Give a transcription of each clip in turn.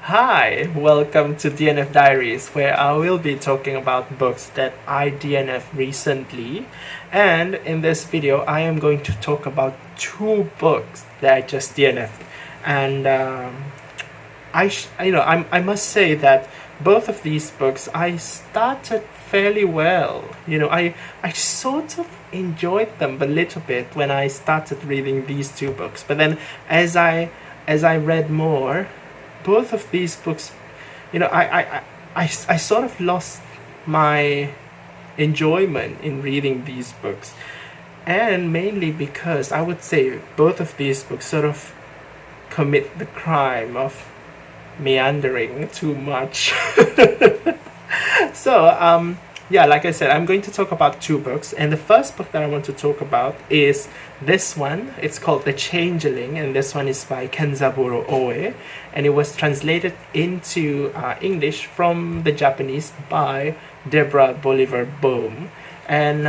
Hi, welcome to DNF Diaries, where I will be talking about books that I DNF recently. And in this video, I am going to talk about two books that I just DNF'd. And I must say that both of these books I started fairly well. I sort of enjoyed them a little bit when I started reading these two books. But then as I read more, both of these books, I sort of lost my enjoyment in reading these books, and mainly because I would say both of these books sort of commit the crime of meandering too much. So like I said, I'm going to talk about two books, and the first book that I want to talk about is this one. It's called The Changeling, and this one is by Kenzaburō, and it was translated into English from the Japanese by Deborah, Boliver, Boehm. And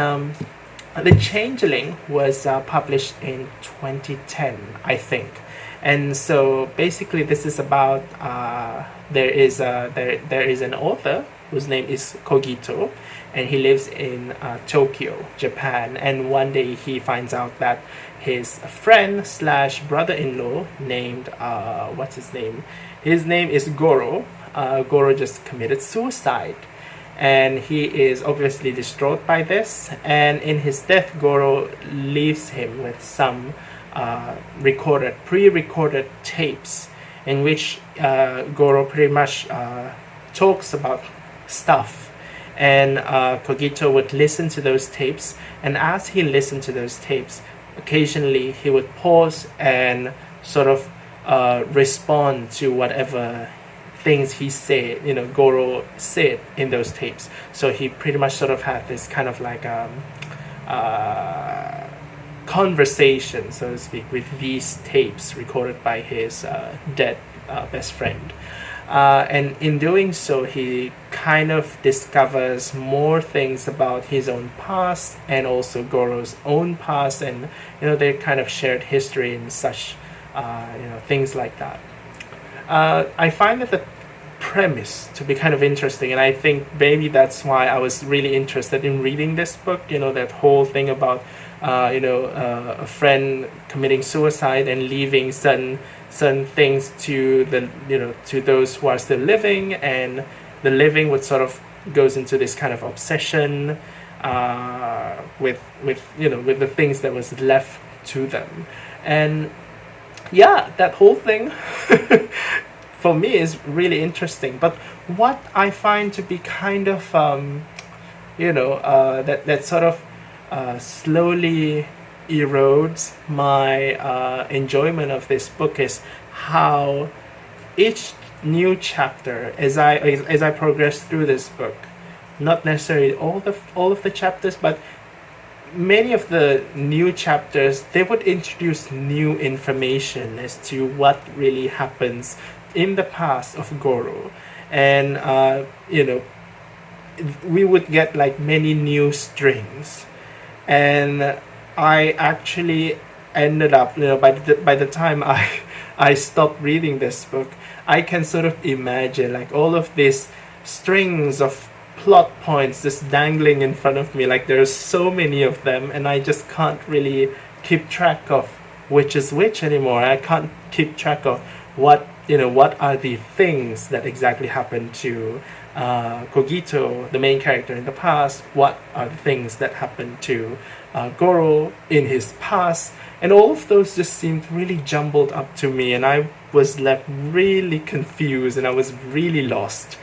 The Changeling was published in 2010, I think. And so basically this is about there is an author whose name is Kogito, and he lives in Tokyo, Japan. And one day he finds out that his friend slash brother-in-law named what's his name? His name is Goro. Goro just committed suicide, and he is obviously distraught by this. And in his death, Goro leaves him with some pre-recorded tapes in which Goro pretty much talks about stuff, and Kogito would listen to those tapes, and as he listened to those tapes, occasionally he would pause and sort of respond to whatever things he said, Goro said in those tapes. So he pretty much sort of had this kind of like conversation, so to speak, with these tapes recorded by his dead best friend. And in doing so, he kind of discovers more things about his own past and also Goro's own past, and their kind of shared history and such, things like that. I find that the premise to be kind of interesting, and I think maybe that's why I was really interested in reading this book. That whole thing about a friend committing suicide and leaving certain things to to those who are still living, and the living would sort of goes into this kind of obsession with the things that was left to them. And that whole thing for me is really interesting. But what I find to be kind of that sort of slowly erodes my enjoyment of this book is how each new chapter, as I progress through this book, not necessarily all of the chapters, but many of the new chapters, they would introduce new information as to what really happens in the past of Goro. And we would get like many new strings, and I actually ended up, by the time I stopped reading this book, I can sort of imagine like all of these strings of plot points just dangling in front of me. Like there's so many of them, and I just can't really keep track of which is which anymore. I can't keep track of what are the things that exactly happened to Kogito, the main character, in the past. What are the things that happened to Goro in his past, and all of those just seemed really jumbled up to me, and I was left really confused, and I was really lost.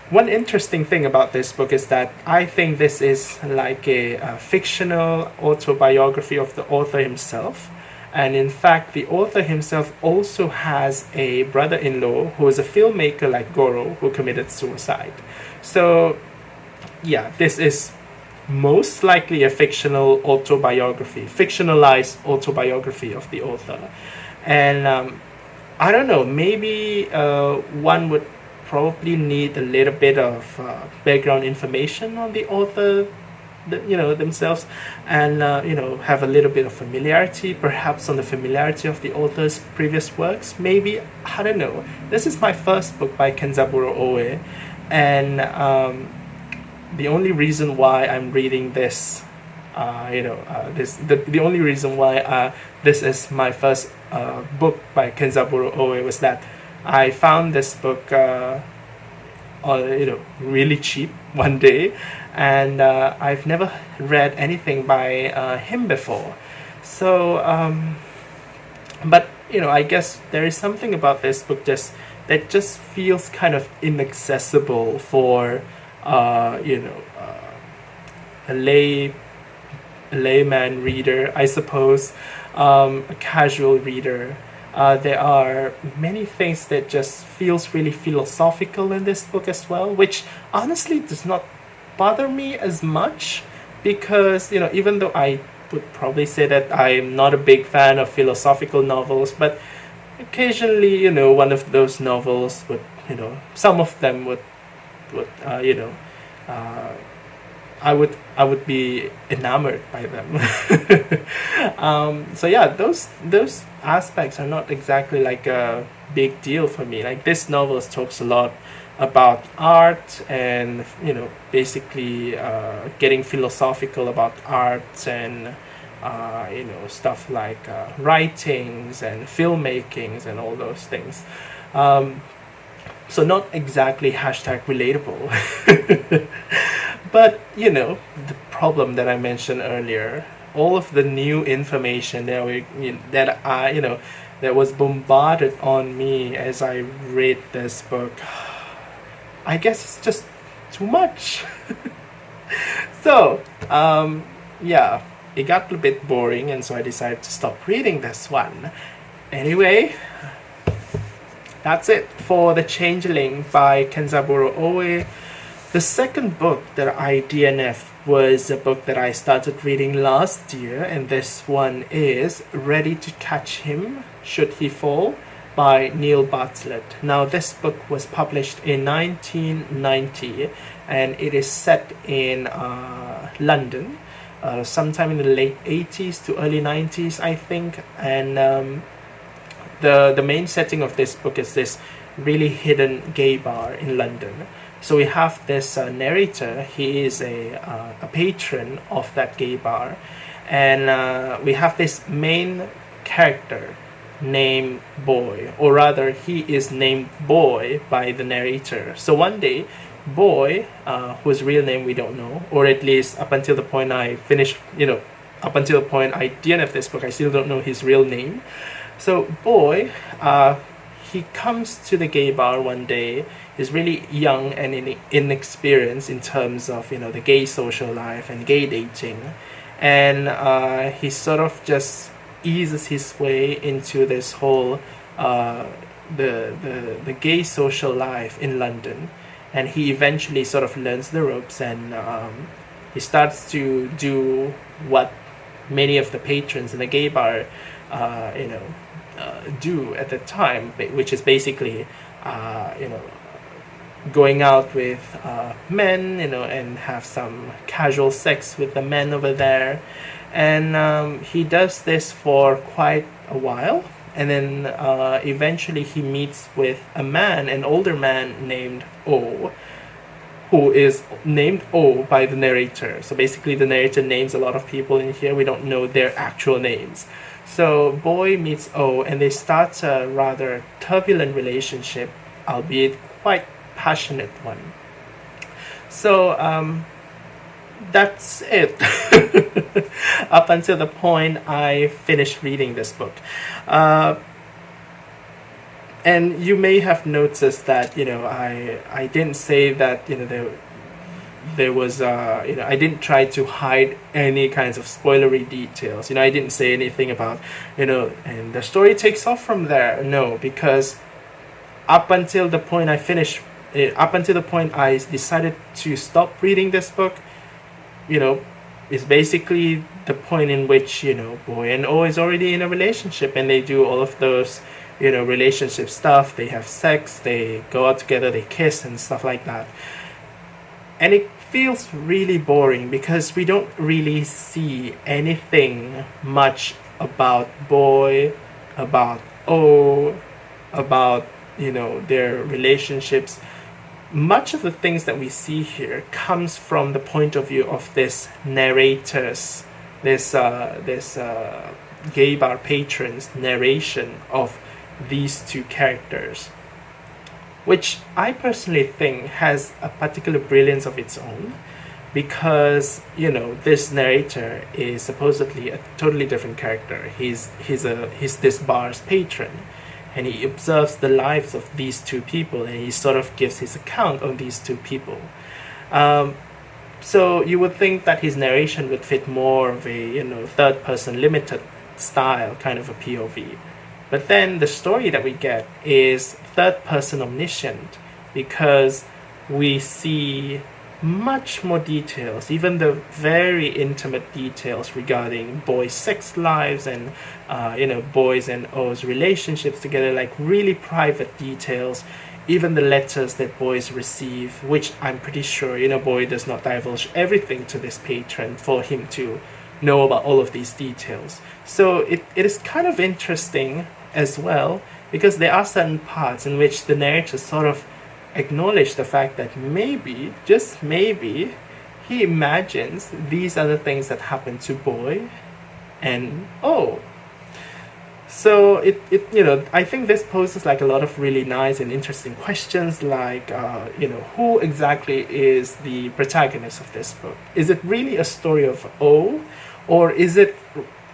One interesting thing about this book is that I think this is like a fictional autobiography of the author himself. And in fact, the author himself also has a brother-in-law who is a filmmaker like Goro, who committed suicide. So this is most likely a fictionalized autobiography of the author. And I don't know, maybe one would probably need a little bit of background information on the author themselves, and have a little bit of familiarity, perhaps on the familiarity of the author's previous works. Maybe, I don't know. This is my first book by Kenzaburō, and the only reason why I'm reading this, the only reason why this is my first book by Kenzaburō was that I found this book really cheap one day, and I've never read anything by him before. So, but I guess there is something about this book that just feels kind of inaccessible for a layman reader, I suppose, a casual reader. There are many things that just feels really philosophical in this book as well, which honestly does not bother me as much, because even though I would probably say that I'm not a big fan of philosophical novels, but occasionally one of those novels would some of them would I would be enamored by them. So yeah, those aspects are not exactly like a big deal for me. Like, this novel talks a lot about art, and basically getting philosophical about art, and stuff like writings and filmmakings and all those things. So not exactly #relatable. But the problem that I mentioned earlier, all of the new information that was bombarded on me as I read this book, I guess it's just too much. So yeah, it got a bit boring, and so I decided to stop reading this one. Anyway, that's it for The Changeling by Kenzaburō. The second book that I DNF was a book that I started reading last year, and this one is Ready to Catch Him, Should He Fall by Neil Bartlett. Now, this book was published in 1990, and it is set in London, sometime in the late 80s to early 90s, I think. And the main setting of this book is this really hidden gay bar in London. So we have this narrator. He is a patron of that gay bar, and we have this main character named Boy, or rather he is named Boy by the narrator. So one day, Boy, whose real name we don't know, or at least up until the point I finished, up until the point I DNF this book, I still don't know his real name. So Boy, he comes to the gay bar one day. He's really young and inexperienced in terms of the gay social life and gay dating, and he sort of just eases his way into this whole the gay social life in London, and he eventually sort of learns the ropes, and he starts to do what many of the patrons in the gay bar do at the time, which is basically going out with men, and have some casual sex with the men over there. And he does this for quite a while, and then eventually he meets with a man, an older man named O, who is named O by the narrator. So basically the narrator names a lot of people in here. We don't know their actual names. So Boy meets O, and they start a rather turbulent relationship, albeit quite passionate one. So that's it. Up until the point I finished reading this book. And you may have noticed that I didn't say that there was I didn't try to hide any kinds of spoilery details. I didn't say anything about and the story takes off from there. No, because up until the point I finished, up until the point I decided to stop reading this book, is basically the point in which Boy and O is already in a relationship, and they do all of those relationship stuff. They have sex, they go out together, they kiss and stuff like that. And it feels really boring because we don't really see anything much about Boy, about O, about, you know, their relationships. Much of the things that we see here comes from the point of view of this narrator's, this gay bar patron's narration of these two characters, which I personally think has a particular brilliance of its own, because, you know, this narrator is supposedly a totally different character. He's this bar's patron, and he observes the lives of these two people, and he sort of gives his account on these two people. So you would think that his narration would fit more of a, you know, third-person limited style kind of a POV. But then the story that we get is third-person omniscient, because we see much more details, even the very intimate details regarding Boy's sex lives and, you know, Boy's and O's relationships together, like really private details. Even the letters that Boys receive, which I'm pretty sure, you know, Boy does not divulge everything to this patron for him to know about all of these details. So it is kind of interesting as well, because there are certain parts in which the narrator sort of acknowledge the fact that maybe, just maybe, he imagines these are the things that happen to Boy and O. So it you know, I think this poses like a lot of really nice and interesting questions, like you know, who exactly is the protagonist of this book? Is it really a story of O, or is it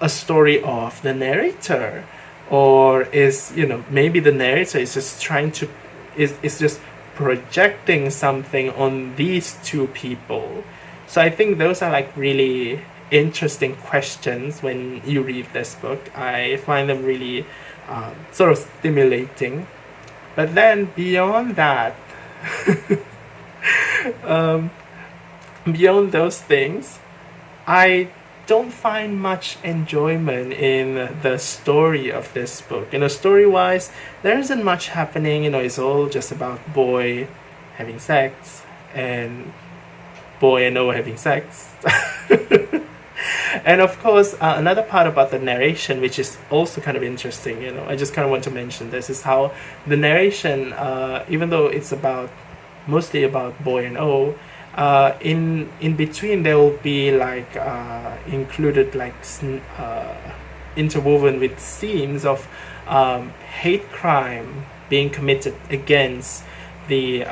a story of the narrator? Or is, you know, maybe the narrator is just trying to is just projecting something on these two people? So I think those are like really interesting questions when you read this book. I find them really sort of stimulating. But then beyond that, beyond those things, I don't find much enjoyment in the story of this book. You know, story-wise, there isn't much happening. You know, it's all just about Boy having sex and Boy and O having sex. And of course, another part about the narration, which is also kind of interesting, you know, I just kind of want to mention this, is how the narration, even though it's mostly about Boy and O, in between there will be like included like interwoven with scenes of hate crime being committed against the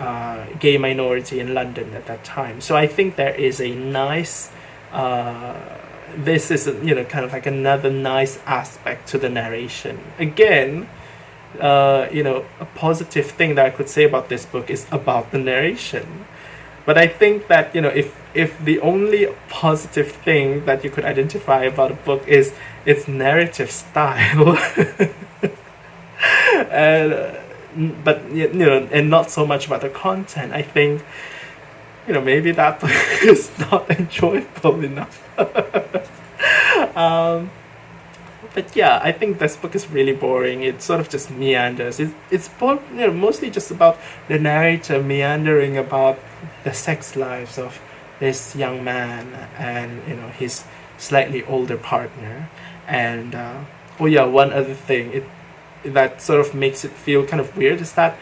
gay minority in London at that time. So I think there is a nice this is, you know, kind of like another nice aspect to the narration. Again, you know, a positive thing that I could say about this book is about the narration. But I think that, you know, if the only positive thing that you could identify about a book is its narrative style, but you know, and not so much about the content, I think, you know, maybe that book is not enjoyable enough. But yeah, I think this book is really boring. It sort of just meanders. It's you know, mostly just about the narrator meandering about the sex lives of this young man and, you know, his slightly older partner. And oh yeah, one other thing that sort of makes it feel kind of weird is that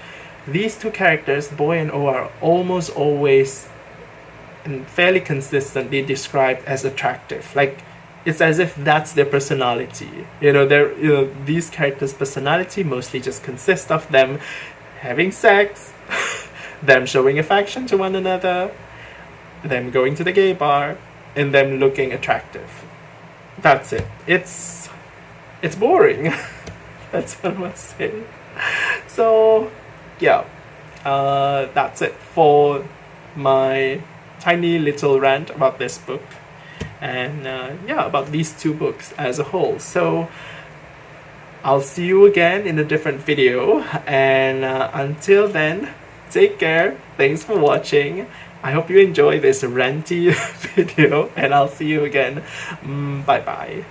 these two characters, Boy and O, are almost always and fairly consistently described as attractive. Like, it's as if that's their personality. You know, these characters' personality mostly just consists of them having sex, them showing affection to one another, them going to the gay bar, and them looking attractive. That's it. It's boring. That's what I must say. So, yeah, that's it for my tiny little rant about this book. And yeah, about these two books as a whole. So I'll see you again in a different video, and until then, take care. Thanks for watching. I hope you enjoy this ranty video, and I'll see you again. Bye bye.